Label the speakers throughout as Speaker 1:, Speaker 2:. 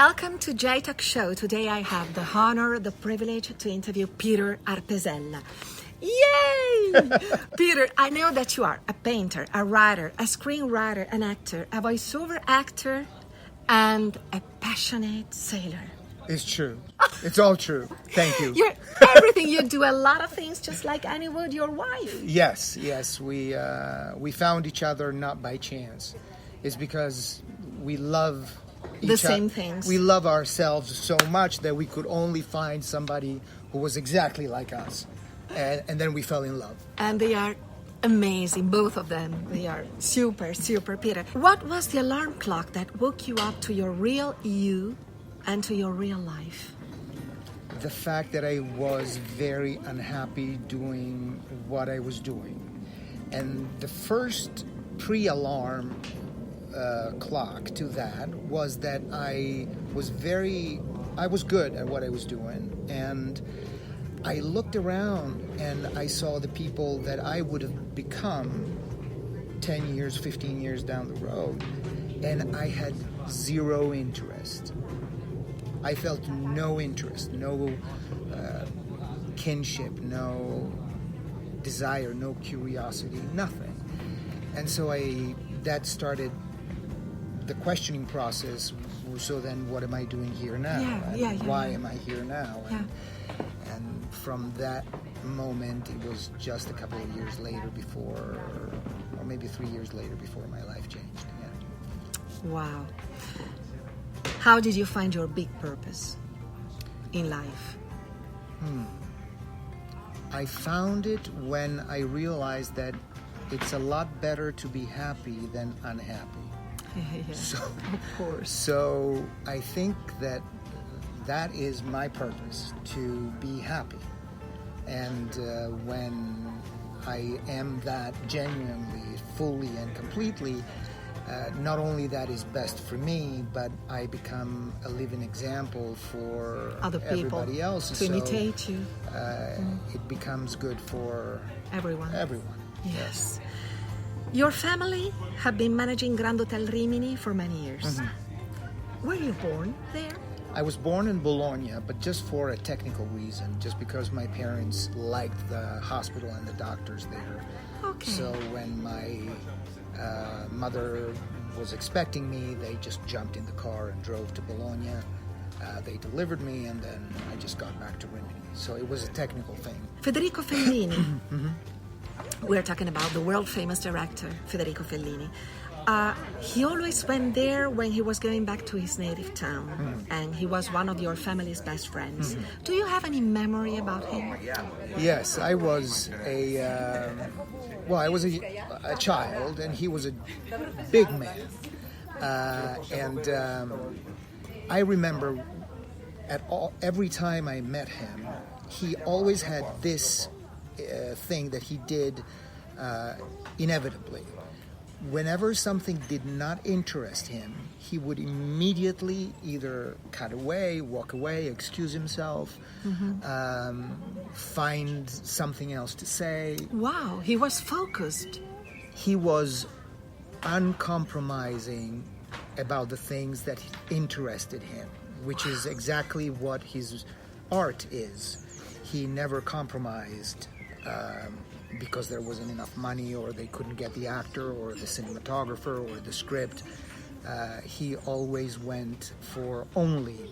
Speaker 1: Welcome to J-Talk Show. Today I have the honor, the privilege to interview Peter Arpesella. Yay! Peter, I know that you are a painter, a writer, a screenwriter, an actor, a voiceover actor, and a passionate sailor.
Speaker 2: It's true. It's all true. Thank you.
Speaker 1: You're everything. You do a lot of things just like Annie would, your wife.
Speaker 2: Yes. We found each other not by chance. It's because we love
Speaker 1: The same things.
Speaker 2: We love ourselves so much that we could only find somebody who was exactly like us. And then we fell in love.
Speaker 1: And they are amazing, both of them. They are super, super, Peter. What was the alarm clock that woke you up to your real you and to your real life?
Speaker 2: The fact that I was very unhappy doing what I was doing. And the first pre-alarm clock to that was that I was good at what I was doing, and I looked around and I saw the people that I would have become 10 years, 15 years down the road, and I had zero interest. I felt no interest, no kinship, no desire, no curiosity, nothing. And so that started the questioning process. So then what am I doing here now? Why am I here now? And from that moment, it was just a couple of years later before, or maybe 3 years later before my life changed. Yeah.
Speaker 1: Wow. How did you find your big purpose in life?
Speaker 2: I found it when I realized that it's a lot better to be happy than unhappy.
Speaker 1: Yeah,
Speaker 2: So,
Speaker 1: of course.
Speaker 2: So I think that is my purpose, to be happy. And when I am that genuinely, fully and completely, not only that is best for me, but I become a living example for
Speaker 1: Other people,
Speaker 2: everybody else.
Speaker 1: to imitate you.
Speaker 2: It becomes good for
Speaker 1: Everyone.
Speaker 2: Yes.
Speaker 1: Your family have been managing Grand Hotel Rimini for many years. Were you born there?
Speaker 2: I was born in Bologna, but just for a technical reason, just because my parents liked the hospital and the doctors there.
Speaker 1: Okay.
Speaker 2: So when my mother was expecting me, they just jumped in the car and drove to Bologna. They delivered me, and then I just got back to Rimini. So it was a technical thing.
Speaker 1: Federico Fellini. We're talking about the world-famous director, Federico Fellini. He always went there when he was going back to his native town, and he was one of your family's best friends. Do you have any memory about him?
Speaker 2: Yes, I was a child, and he was a big man. I remember every time I met him, he always had this thing that he did inevitably. Whenever something did not interest him, he would immediately either cut away, walk away, excuse himself, find something else to say.
Speaker 1: Wow, he was focused.
Speaker 2: He was uncompromising about the things that interested him, which is exactly what his art is. He never compromised because there wasn't enough money, or they couldn't get the actor or the cinematographer or the script. He always went for only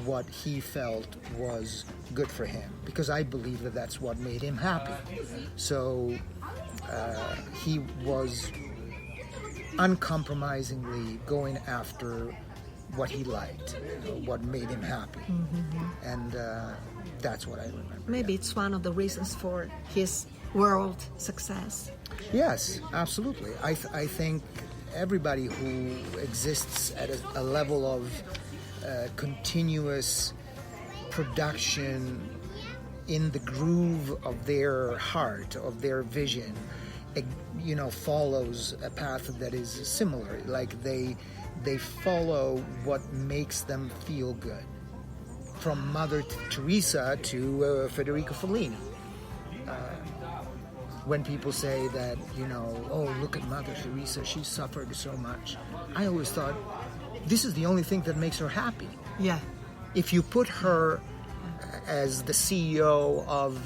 Speaker 2: what he felt was good for him, because I believe that that's what made him happy. So he was uncompromisingly going after what he liked, what made him happy. And that's what I remember.
Speaker 1: Maybe it's one of the reasons for his world success.
Speaker 2: Yes, absolutely. I think everybody who exists at a level of continuous production in the groove of their heart, of their vision, follows a path that is similar. Like they follow what makes them feel good. From Mother Teresa to Federico Fellini. When people say that, oh, look at Mother Teresa, she suffered so much. I always thought, this is the only thing that makes her happy.
Speaker 1: Yeah.
Speaker 2: If you put her as the CEO of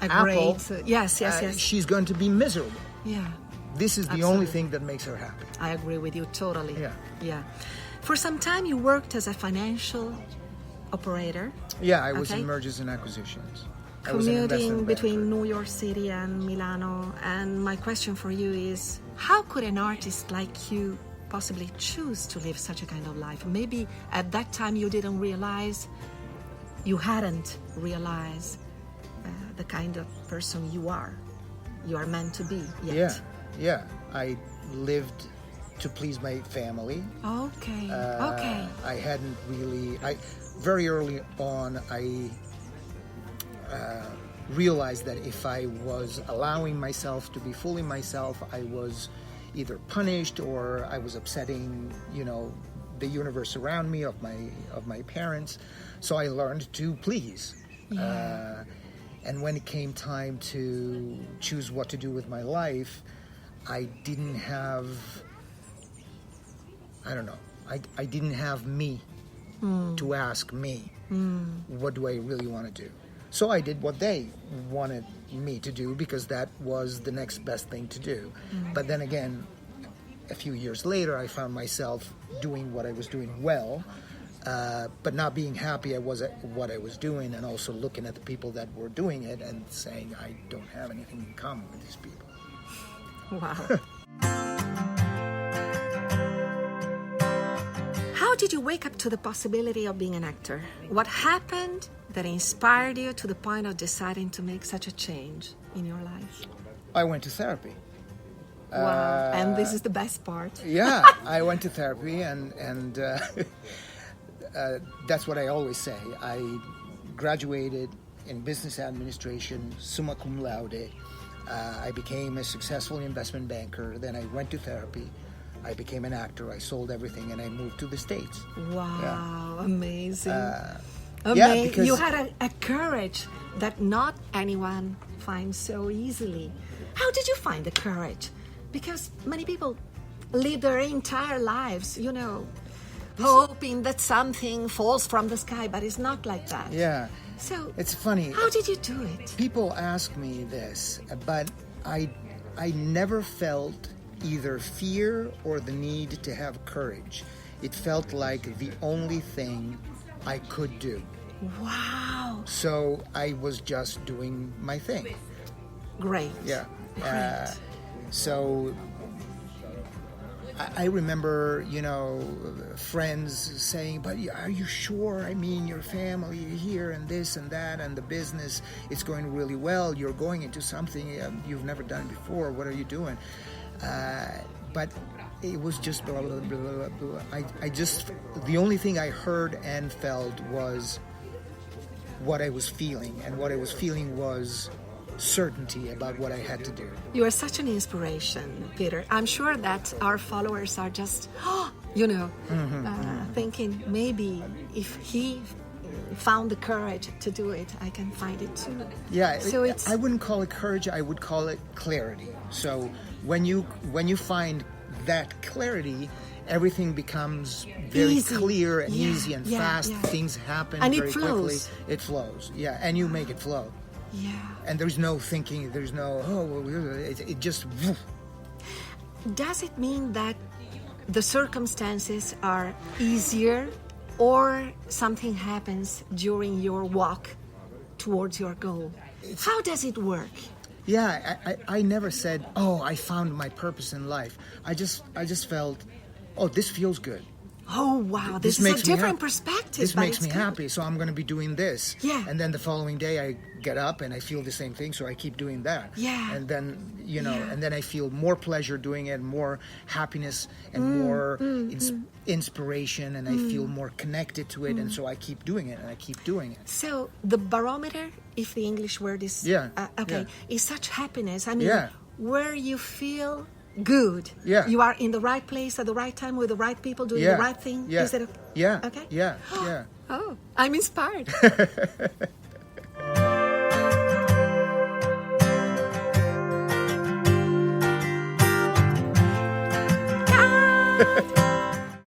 Speaker 1: A
Speaker 2: Apple,
Speaker 1: great, yes, yes.
Speaker 2: she's going to be miserable.
Speaker 1: Yeah.
Speaker 2: This is the only thing that makes her happy.
Speaker 1: I agree with you totally.
Speaker 2: Yeah.
Speaker 1: Yeah. For some time you worked as a financial operator.
Speaker 2: Yeah, I was
Speaker 1: Okay.
Speaker 2: in mergers and acquisitions. I was an
Speaker 1: Commuting
Speaker 2: investment
Speaker 1: between
Speaker 2: banker.
Speaker 1: New York City and Milano. And my question for you is, how could an artist like you possibly choose to live such a kind of life? Maybe at that time you didn't realize, you hadn't realized the kind of person you are meant to be yet.
Speaker 2: Yeah. I lived to please my family.
Speaker 1: Okay.
Speaker 2: I hadn't really. Very early on, I realized that if I was allowing myself to be fully myself, I was either punished or I was upsetting, the universe around me, of my parents. So I learned to please.
Speaker 1: Yeah.
Speaker 2: And when it came time to choose what to do with my life, I didn't have. I don't know. I didn't have me to ask me, what do I really want to do? So I did what they wanted me to do because that was the next best thing to do. But then again, a few years later, I found myself doing what I was doing well, but not being happy at what I was doing, and also looking at the people that were doing it and saying, I don't have anything in common with these people.
Speaker 1: Wow. How did you wake up to the possibility of being an actor? What happened that inspired you to the point of deciding to make such a change in your life?
Speaker 2: I went to therapy.
Speaker 1: Wow, and this is the best part.
Speaker 2: Yeah, I went to therapy, and that's what I always say. I graduated in business administration, summa cum laude. I became a successful investment banker. Then I went to therapy. I became an actor. I sold everything, and I moved to the States.
Speaker 1: Wow, amazing.
Speaker 2: Yeah, because
Speaker 1: you had a courage that not anyone finds so easily. How did you find the courage? Because many people live their entire lives, hoping that something falls from the sky, but it's not like that.
Speaker 2: Yeah.
Speaker 1: So
Speaker 2: It's funny.
Speaker 1: how did you do it?
Speaker 2: People ask me this, but I never felt either fear or the need to have courage. It felt like the only thing I could do.
Speaker 1: Wow.
Speaker 2: So I was just doing my thing.
Speaker 1: Great.
Speaker 2: Yeah.
Speaker 1: Great.
Speaker 2: So I remember, friends saying, but are you sure? I mean, your family here and this and that and the business, it's going really well. You're going into something you've never done before. What are you doing? But it was just blah, blah, blah, blah, blah. The only thing I heard and felt was what I was feeling. And what I was feeling was certainty about what I had to do.
Speaker 1: You are such an inspiration, Peter. I'm sure that our followers are just, thinking maybe if he found the courage to do it, I can find it too.
Speaker 2: Yeah,
Speaker 1: So
Speaker 2: I wouldn't call it courage. I would call it clarity. So when you find that clarity, everything becomes very
Speaker 1: Easy.
Speaker 2: clear and
Speaker 1: Yeah,
Speaker 2: easy and
Speaker 1: yeah,
Speaker 2: fast.
Speaker 1: yeah.
Speaker 2: Things happen
Speaker 1: And it
Speaker 2: very quickly.
Speaker 1: flows.
Speaker 2: It flows. Yeah, and you make it flow.
Speaker 1: Yeah.
Speaker 2: And there's no thinking. There's no it just. Woof.
Speaker 1: Does it mean that the circumstances are easier, or something happens during your walk towards your goal? How does it work?
Speaker 2: Yeah, I never said, oh, I found my purpose in life. I just felt, oh, this feels good.
Speaker 1: Oh, wow, this is a
Speaker 2: makes me
Speaker 1: different
Speaker 2: happy.
Speaker 1: perspective.
Speaker 2: This
Speaker 1: but
Speaker 2: makes
Speaker 1: it's
Speaker 2: me
Speaker 1: good.
Speaker 2: happy, so I'm going to be doing this.
Speaker 1: Yeah.
Speaker 2: And then the following day I get up and I feel the same thing, so I keep doing that.
Speaker 1: Yeah.
Speaker 2: And then,
Speaker 1: Yeah.
Speaker 2: and then I feel more pleasure doing it, more happiness and more inspiration, and I feel more connected to it, and so I keep doing it, and I keep doing it.
Speaker 1: So the barometer, if the English word is
Speaker 2: Yeah,
Speaker 1: okay,
Speaker 2: yeah.
Speaker 1: is such happiness. I mean,
Speaker 2: Yeah.
Speaker 1: where you feel good.
Speaker 2: Yeah.
Speaker 1: You are in the right place at the right time with the right people doing
Speaker 2: Yeah.
Speaker 1: the right thing.
Speaker 2: Yeah.
Speaker 1: Is it
Speaker 2: Yeah.
Speaker 1: okay?
Speaker 2: Yeah. Yeah.
Speaker 1: Oh, I'm inspired.